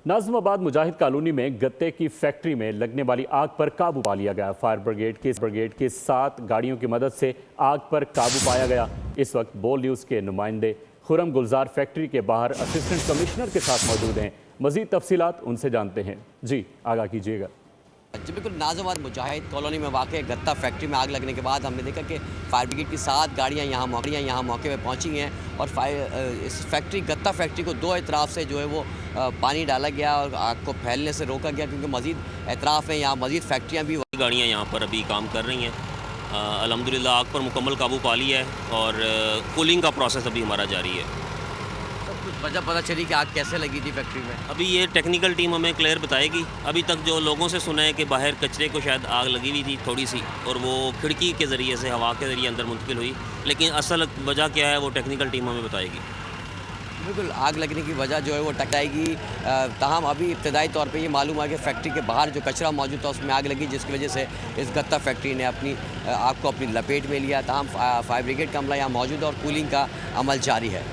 नाज़िमाबाद मुजाहिद colony में गत्ते की फैक्ट्री में लगने वाली आग पर काबू पा लिया गया। फायर ब्रिगेड के 7 गाड़ियों की मदद से आग पर काबू पाया गया। इस वक्त बोल न्यूज़ के नुमाइंदे खुरम गुलजार फैक्ट्री के बाहर असिस्टेंट कमिश्नर के साथ मौजूद हैं। मज़ीद तफसीलात उनसे जानते हैं। जी आगाह कीजिएगा। जी बिल्कुल, नाज़िमाबाद मुजाहिद कॉलोनी में वाक़ गत्ता फैक्ट्री में आग लगने के बाद हमने देखा कि फायर ब्रिगेड की 7 गाड़ियाँ यहाँ मौके पे पहुँची हैं और इस फैक्ट्री गत्ता फैक्ट्री को 2 एतराफ़ से जो है वो पानी डाला गया और आग को फैलने से रोका गया, क्योंकि मज़ीद एतराफ़ हैं, यहाँ मज़ीद फैक्ट्रियाँ भी। गाड़ियाँ यहाँ पर अभी काम कर रही हैं। अल्हम्दुलिल्लाह आग पर मुकम्मल काबू पा लिया है और कूलिंग का प्रोसेस अभी हमारा जारी है। कुछ वजह पता चली कि आग कैसे लगी थी फैक्ट्री में? अभी ये टेक्निकल टीम हमें क्लियर बताएगी। अभी तक जो लोगों से सुना है कि बाहर कचरे को शायद आग लगी हुई थी थोड़ी सी, और वो खिड़की के ज़रिए से हवा के ज़रिए अंदर मुंतकिल हुई, लेकिन असल वजह क्या है वो टेक्निकल टीम हमें बताएगी। बिल्कुल, आग लगने की वजह जो है वो टकराएगी। ताहम अभी इब्तदाई तौर पे ये मालूम हुआ कि फैक्ट्री के बाहर जो कचरा मौजूद था उसमें आग लगी, जिसकी वजह से इस गत्ता फैक्ट्री ने आग को अपनी लपेट में लिया। ताहम फायर ब्रिगेड का अमला यहाँ मौजूद है और कूलिंग का अमल जारी है।